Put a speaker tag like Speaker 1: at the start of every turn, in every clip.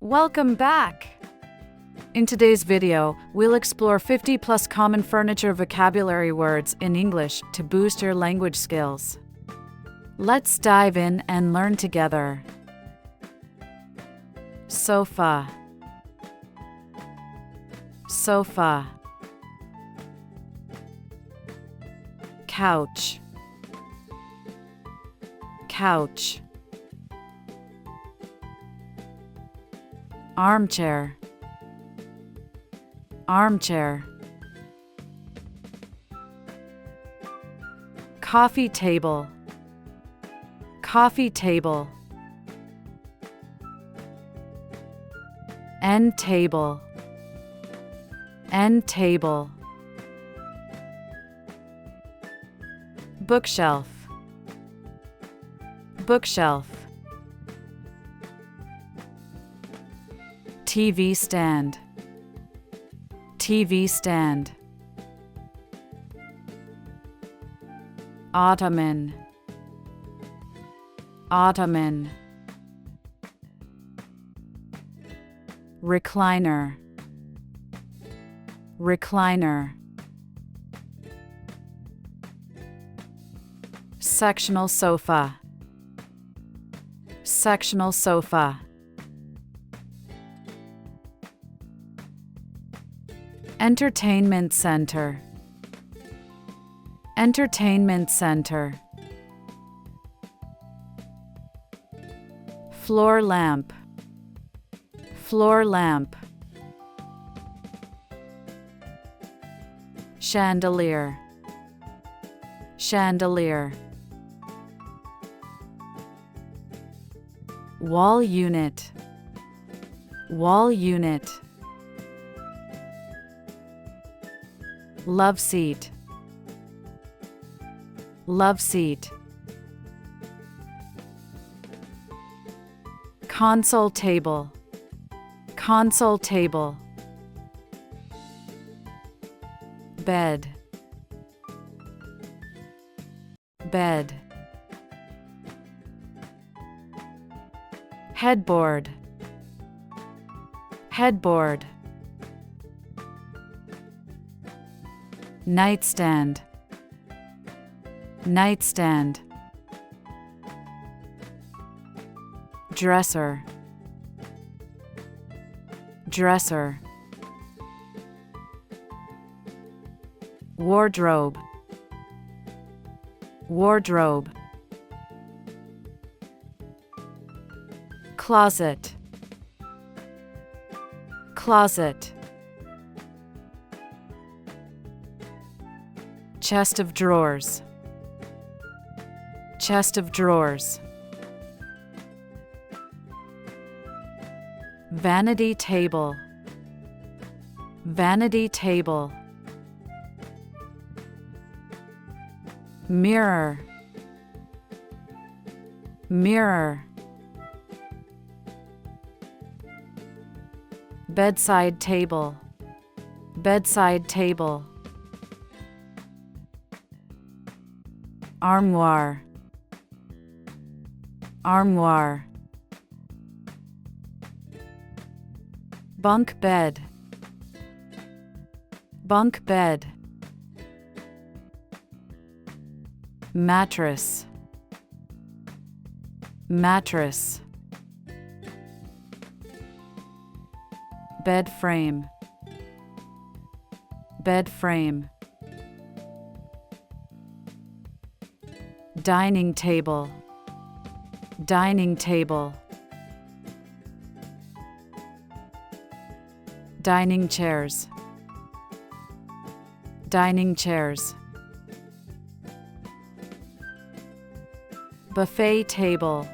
Speaker 1: Welcome back! In today's video, we'll explore 50 plus common furniture vocabulary words in English to boost your language skills. Let's dive in and learn together. Sofa, sofa. Couch, couch. Armchair, armchair. Coffee table, coffee table. End table, end table. Bookshelf, bookshelf. TV stand, TV stand. Ottoman, ottoman. Recliner, recliner. Sectional sofa, sectional sofa. Entertainment center, entertainment center. Floor lamp, floor lamp. Chandelier, chandelier. Wall unit, wall unit. Love seat, love seat. Console table, console table. Bed, bed. Headboard, headboard. Nightstand, nightstand. Dresser, dresser. Wardrobe, wardrobe. Closet, closet. Chest of drawers, chest of drawers. Vanity table, vanity table. Mirror, mirror. Bedside table, bedside table. Armoire, armoire. Bunk bed, bunk bed. Mattress, mattress. Bed frame, bed frame. Dining table, dining table. Dining chairs, dining chairs. Buffet table,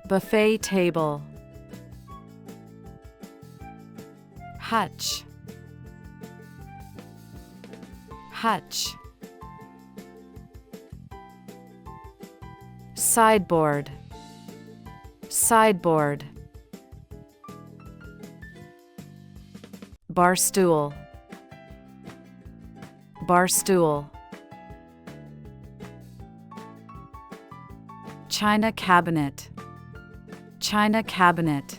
Speaker 1: buffet table. Hutch, hutch. Sideboard, sideboard. Bar stool, bar stool. China cabinet, china cabinet.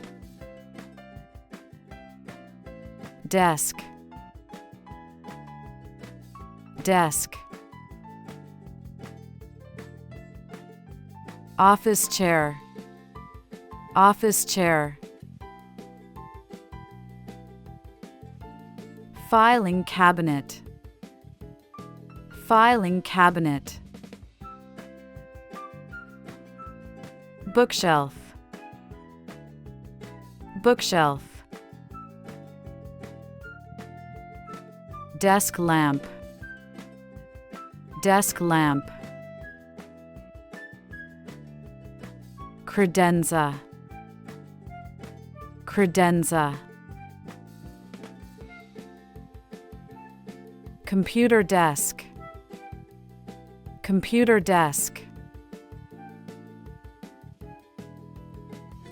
Speaker 1: desk, desk. Office chair, office chair. Filing cabinet, filing cabinet. Bookshelf, bookshelf. Desk lamp, desk lamp. Credenza, credenza. Computer desk, computer desk.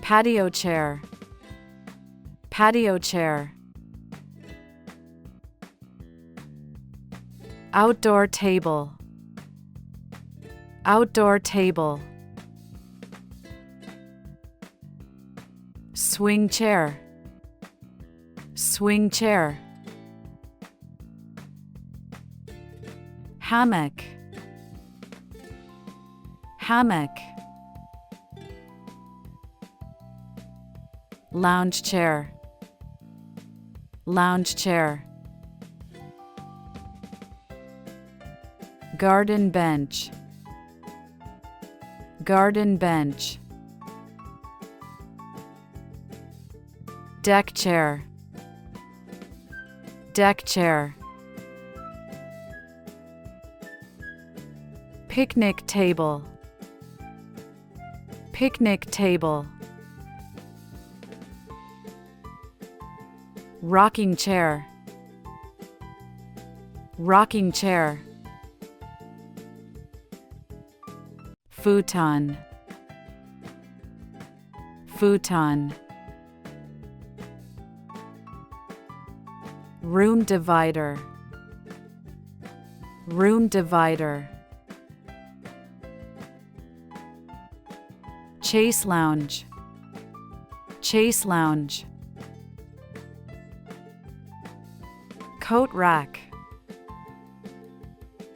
Speaker 1: Patio chair, patio chair. Outdoor table, outdoor table. Swing chair, swing chair. Hammock, hammock. Lounge chair, lounge chair. Garden bench, garden bench. Deck chair, deck chair. Picnic table, picnic table. Rocking chair, rocking chair. Futon, futon. Room divider, room divider. Chase lounge, chase lounge. Coat rack,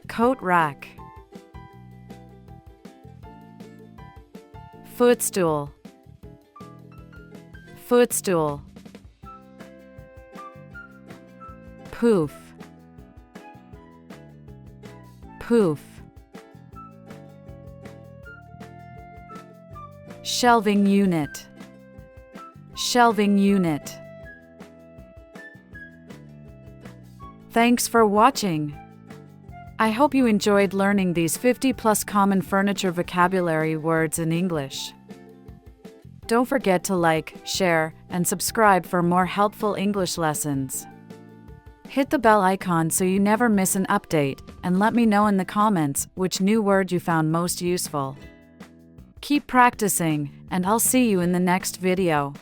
Speaker 1: coat rack. Footstool, footstool. Poof, poof. Shelving unit, shelving unit. Thanks for watching. I hope you enjoyed learning these 50+ common furniture vocabulary words in English. Don't forget to like, share, and subscribe for more helpful English lessons. Hit the bell icon so you never miss an update, and let me know in the comments which new word you found most useful. Keep practicing, and I'll see you in the next video.